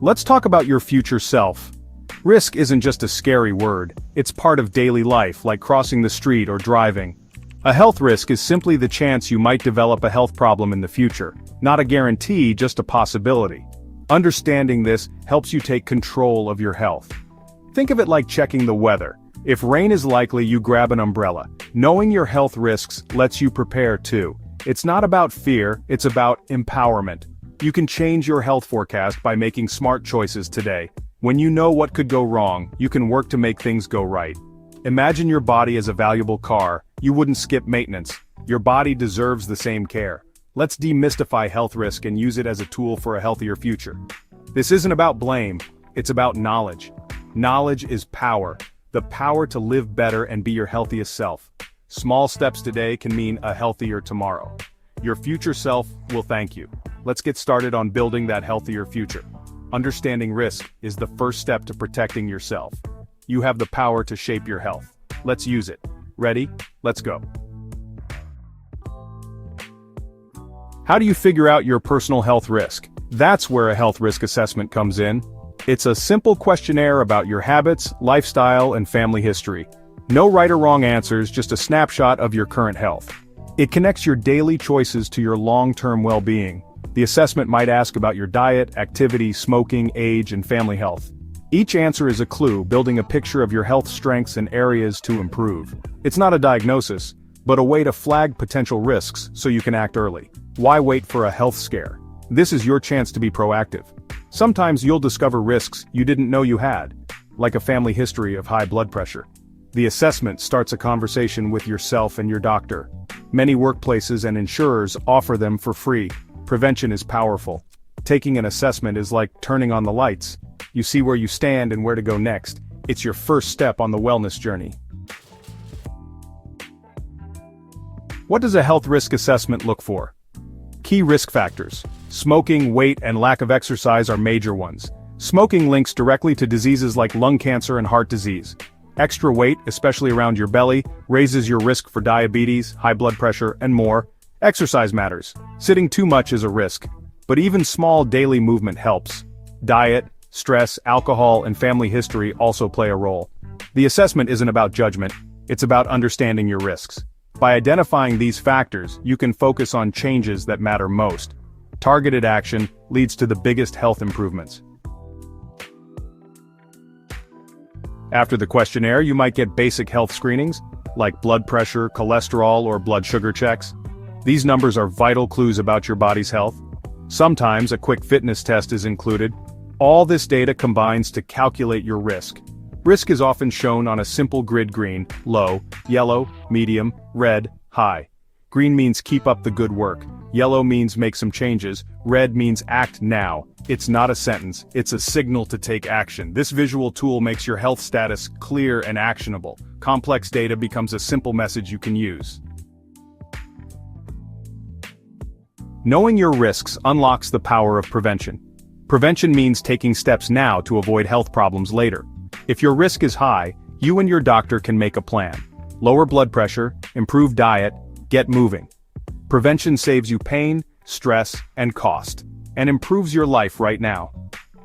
Let's talk about your future self. Risk isn't just a scary word, it's part of daily life, like crossing the street or driving. A health risk is simply the chance you might develop a health problem in the future, not a guarantee, just a possibility. Understanding this helps you take control of your health. Think of it like checking the weather. If rain is likely, you grab an umbrella. Knowing your health risks lets you prepare too. It's not about fear, it's about empowerment. You can change your health forecast by making smart choices today. When you know what could go wrong, you can work to make things go right. Imagine your body as a valuable car. You wouldn't skip maintenance. Your body deserves the same care. Let's demystify health risk and use it as a tool for a healthier future. This isn't about blame, it's about knowledge. Knowledge is power. The power to live better and be your healthiest self. Small steps today can mean a healthier tomorrow. Your future self will thank you. Let's get started on building that healthier future. Understanding risk is the first step to protecting yourself. You have the power to shape your health. Let's use it. Ready? Let's go. How do you figure out your personal health risk? That's where a health risk assessment comes in. It's a simple questionnaire about your habits, lifestyle, and family history. No right or wrong answers, just a snapshot of your current health. It connects your daily choices to your long-term well-being. The assessment might ask about your diet, activity, smoking, age, and family health. Each answer is a clue, building a picture of your health strengths and areas to improve. It's not a diagnosis, but a way to flag potential risks so you can act early. Why wait for a health scare? This is your chance to be proactive. Sometimes you'll discover risks you didn't know you had, like a family history of high blood pressure. The assessment starts a conversation with yourself and your doctor. Many workplaces and insurers offer them for free. Prevention is powerful. Taking an assessment is like turning on the lights. You see where you stand and where to go next. It's your first step on the wellness journey. What does a health risk assessment look for? Key risk factors. Smoking, weight, and lack of exercise are major ones. Smoking links directly to diseases like lung cancer and heart disease. Extra weight, especially around your belly, raises your risk for diabetes, high blood pressure, and more. Exercise matters. Sitting too much is a risk, but even small daily movement helps. Diet, stress, alcohol, and family history also play a role. The assessment isn't about judgment, it's about understanding your risks. By identifying these factors, you can focus on changes that matter most. Targeted action leads to the biggest health improvements. After the questionnaire, you might get basic health screenings, like blood pressure, cholesterol, or blood sugar checks. These numbers are vital clues about your body's health. Sometimes a quick fitness test is included. All this data combines to calculate your risk. Risk is often shown on a simple grid: green, low; yellow, medium; red, high. Green means keep up the good work. Yellow means make some changes. Red means act now. It's not a sentence, it's a signal to take action. This visual tool makes your health status clear and actionable. Complex data becomes a simple message you can use. Knowing your risks unlocks the power of prevention. Prevention means taking steps now to avoid health problems later. If your risk is high, you and your doctor can make a plan. Lower blood pressure, improve diet, get moving. Prevention saves you pain, stress, and cost, and improves your life right now.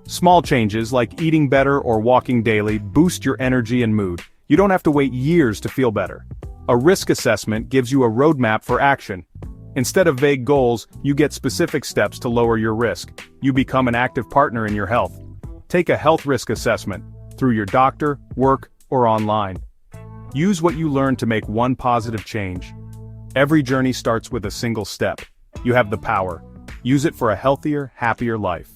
Small changes like eating better or walking daily boost your energy and mood. You don't have to wait years to feel better. A risk assessment gives you a roadmap for action. Instead of vague goals, you get specific steps to lower your risk. You become an active partner in your health. Take a health risk assessment through your doctor, work, or online. Use what you learn to make one positive change. Every journey starts with a single step. You have the power. Use it for a healthier, happier life.